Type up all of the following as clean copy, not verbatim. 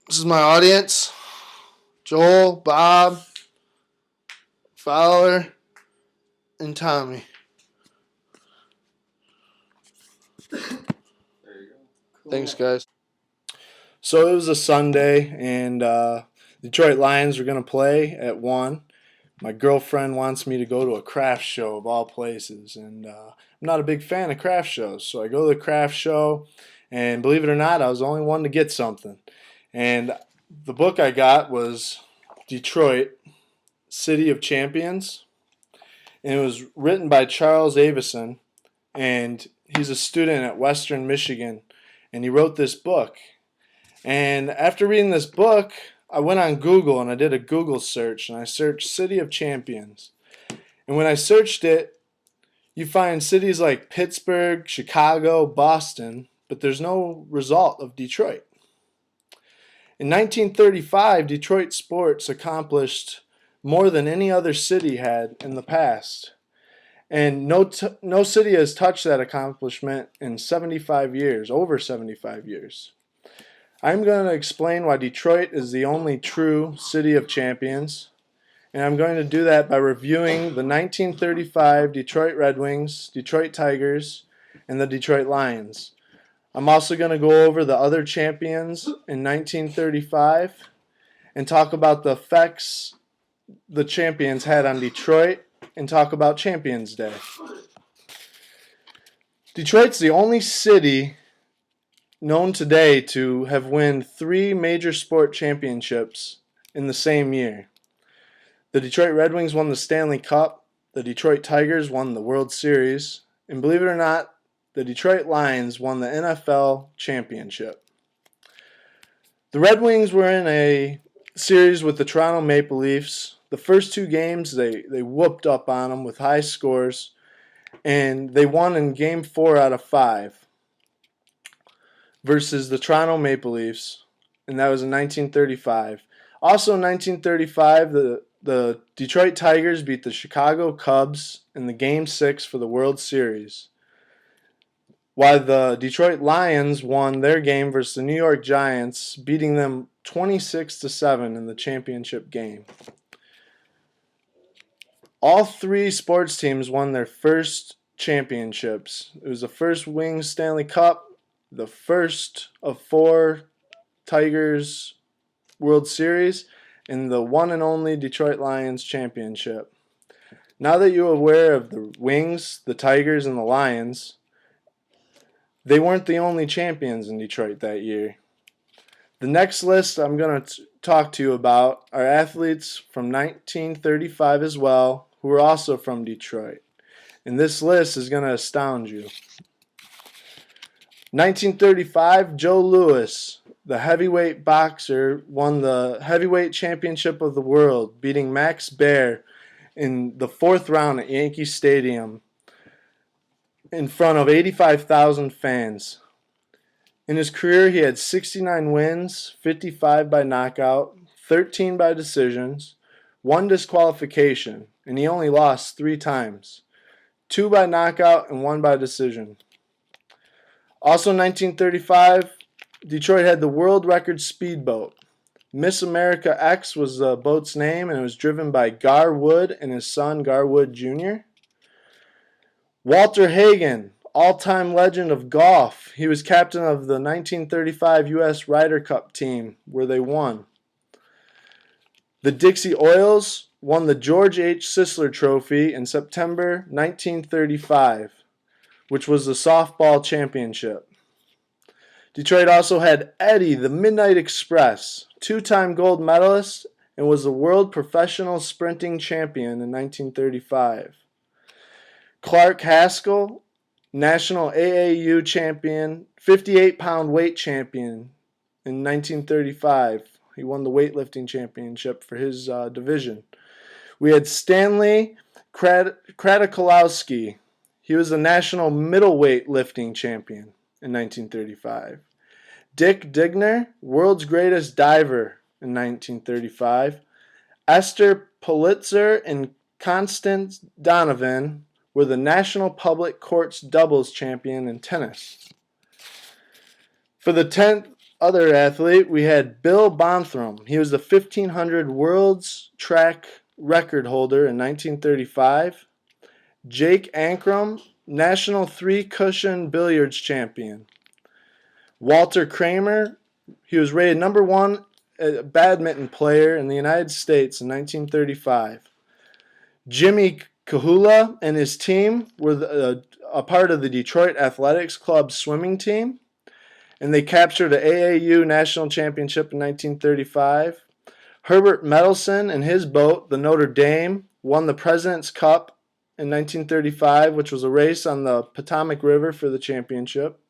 This is my audience. Joel, Bob, Fowler, and Tommy. There you go. Cool. Thanks, guys. So it was a Sunday, and Detroit Lions were going to play at 1. My girlfriend wants me to go to a craft show of all places, and I'm not a big fan of craft shows. So I go to the craft show, and believe it or not, I was the only one to get something. And the book I got was Detroit, City of Champions, and it was written by Charles Avison, and he's a student at Western Michigan, and he wrote this book. And after reading this book, I went on Google and I did a Google search, and I searched City of Champions. And when I searched it, you find cities like Pittsburgh, Chicago, Boston, but there's no result of Detroit. In 1935, Detroit sports accomplished more than any other city had in the past. And no city has touched that accomplishment in 75 years, over 75 years. I'm going to explain why Detroit is the only true city of champions, and I'm going to do that by reviewing the 1935 Detroit Red Wings, Detroit Tigers, and the Detroit Lions. I'm also going to go over the other champions in 1935 and talk about the effects the champions had on Detroit and talk about Champions Day. Detroit's the only city known today to have won 3 major sport championships in the same year. The Detroit Red Wings won the Stanley Cup, the Detroit Tigers won the World Series, and believe it or not, the Detroit Lions won the NFL championship. The Red Wings were in a series with the Toronto Maple Leafs. The first 2 games, they whooped up on them with high scores, and they won in Game 4 out of 5 versus the Toronto Maple Leafs, and that was in 1935. Also in 1935, the Detroit Tigers beat the Chicago Cubs in the Game 6 for the World Series, while the Detroit Lions won their game versus the New York Giants, beating them 26-7 in the championship game. All 3 sports teams won their first championships. It was the first Wings Stanley Cup, the first of 4 Tigers World Series, and the one and only Detroit Lions championship. Now that you're aware of the Wings, the Tigers, and the Lions, they weren't the only champions in Detroit that year. The next list I'm going to talk to you about are athletes from 1935 as well, who are also from Detroit. And this list is going to astound you. 1935, Joe Louis, the heavyweight boxer, won the heavyweight championship of the world, beating Max Baer in the 4th round at Yankee Stadium in front of 85,000 fans. In his career, he had 69 wins, 55 by knockout, 13 by decisions, 1 disqualification, and he only lost 3 times, 2 by knockout and 1 by decision. Also in 1935, Detroit had the world record speedboat. Miss America X was the boat's name, and it was driven by Gar Wood and his son Gar Wood Jr. Walter Hagen, all-time legend of golf. He was captain of the 1935 U.S. Ryder Cup team, where they won. The Dixie Oils won the George H. Sisler Trophy in September 1935, which was the softball championship. Detroit also had Eddie, the Midnight Express, 2-time gold medalist, and was the world professional sprinting champion in 1935. Clark Haskell, national AAU champion, 58-pound weight champion in 1935. He won the weightlifting championship for his division. We had Stanley Kratokolowski. He was the national middleweight lifting champion in 1935. Dick Digner, world's greatest diver in 1935. Esther Pulitzer and Constance Donovan were the National Public Courts doubles champion in tennis. For the 10th other athlete, we had Bill Bonthram. He was the 1500 world's track record holder in 1935. Jake Ankrum, national three-cushion billiards champion. Walter Kramer, he was rated number one badminton player in the United States in 1935. Jimmy Kahula and his team were a part of the Detroit Athletics Club swimming team, and they captured the AAU National Championship in 1935. Herbert Medelson and his boat, the Notre Dame, won the President's Cup in 1935, which was a race on the Potomac River for the championship.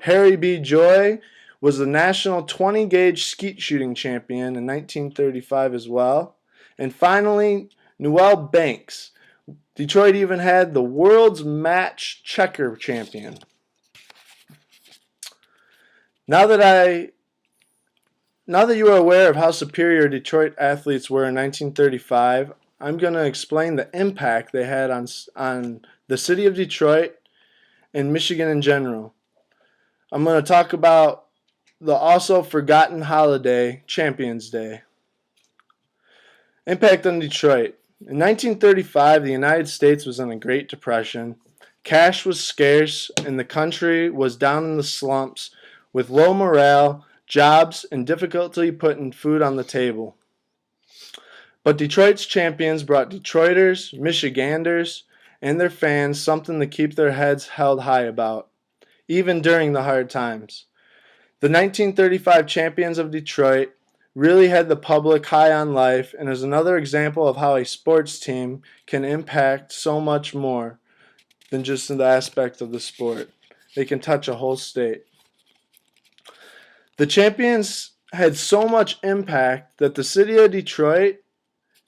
Harry B. Joy was the national 20-gauge skeet shooting champion in 1935 as well. And finally, Newell Banks. Detroit even had the world's match checker champion. Now that you are aware of how superior Detroit athletes were in 1935, I'm going to explain the impact they had on the city of Detroit and Michigan in general. I'm going to talk about the also forgotten holiday, Champions Day. Impact on Detroit. In 1935, the United States was in a Great Depression. Cash was scarce, and the country was down in the slumps with low morale, jobs, and difficulty putting food on the table. But Detroit's champions brought Detroiters, Michiganders, and their fans something to keep their heads held high about, even during the hard times. The 1935 champions of Detroit really had the public high on life and is another example of how a sports team can impact so much more than just the aspect of the sport. They can touch a whole state. The champions had so much impact that the city of Detroit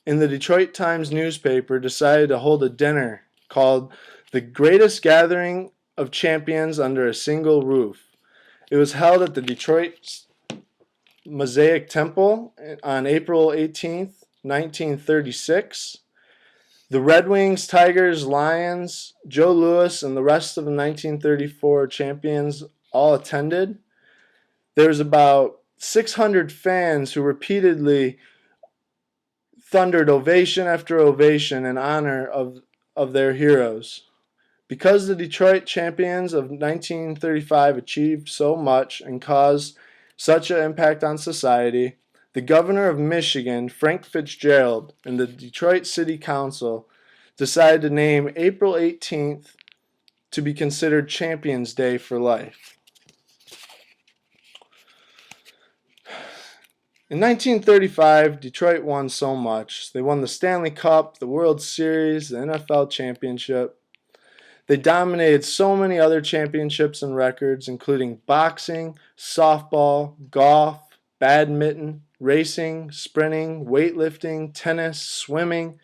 and the Detroit Times newspaper decided to hold a dinner called The Greatest Gathering of Champions Under a Single Roof. It was held at the Detroit Mosaic Temple on April 18th, 1936. The Red Wings, Tigers, Lions, Joe Louis, and the rest of the 1934 champions all attended. There was about 600 fans who repeatedly thundered ovation after ovation in honor of their heroes. Because the Detroit champions of 1935 achieved so much and caused such an impact on society, the governor of Michigan, Frank Fitzgerald, and the Detroit City Council decided to name April 18th to be considered Champions Day for life. In 1935, Detroit won so much. They won the Stanley Cup, the World Series, the NFL Championship. They dominated so many other championships and records, including boxing, softball, golf, badminton, racing, sprinting, weightlifting, tennis, swimming,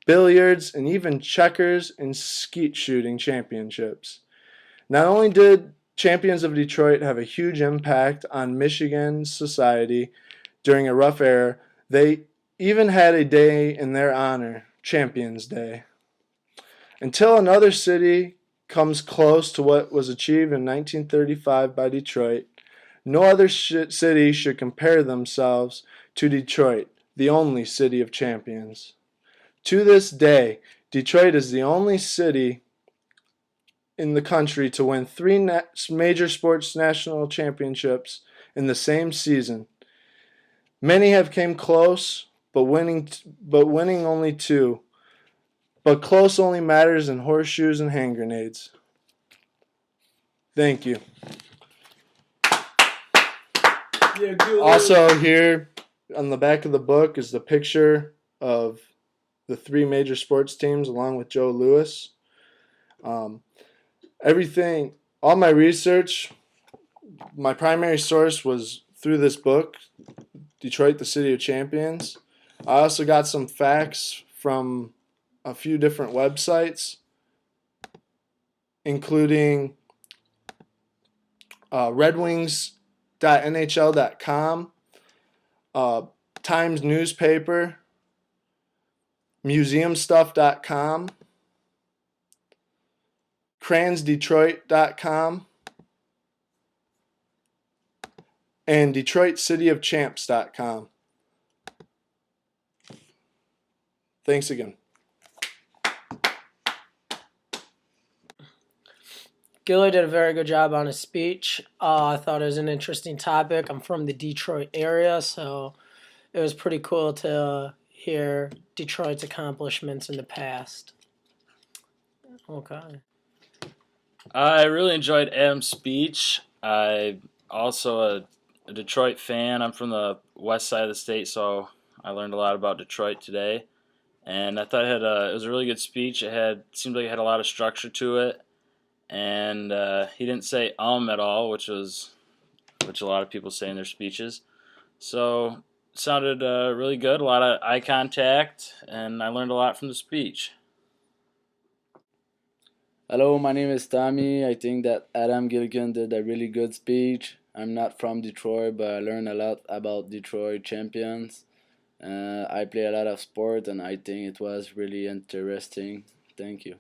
billiards, and even checkers and skeet shooting championships. Not only did Champions of Detroit have a huge impact on Michigan society during a rough era, they even had a day in their honor, Champions Day. Until another city comes close to what was achieved in 1935 by Detroit, no other city should compare themselves to Detroit, the only city of champions. To this day, Detroit is the only city in the country to win three major sports national championships in the same season. Many have came close, but winning only two. But close only matters in horseshoes and hand grenades. Thank you. Yeah, good. Also here on the back of the book is the picture of the three major sports teams along with Joe Louis. All my research, my primary source was through this book, Detroit, the City of Champions. I also got some facts from a few different websites, including redwings.nhl.com, Times newspaper, museumstuff.com, cransdetroit.com, and DetroitCityOfChamps.com. Thanks again. Gilly did a very good job on his speech. I thought it was an interesting topic. I'm from the Detroit area, so it was pretty cool to hear Detroit's accomplishments in the past. Okay. I really enjoyed Adam's speech. I also a Detroit fan. I'm from the west side of the state, so I learned a lot about Detroit today. And I thought it was a really good speech. Seemed like it had a lot of structure to it, and he didn't say at all, which a lot of people say in their speeches. So it sounded really good. A lot of eye contact, and I learned a lot from the speech. Hello, my name is Tommy. I think that Adam Gilligan did a really good speech. I'm not from Detroit, but I learned a lot about Detroit champions. I play a lot of sport, and I think it was really interesting. Thank you.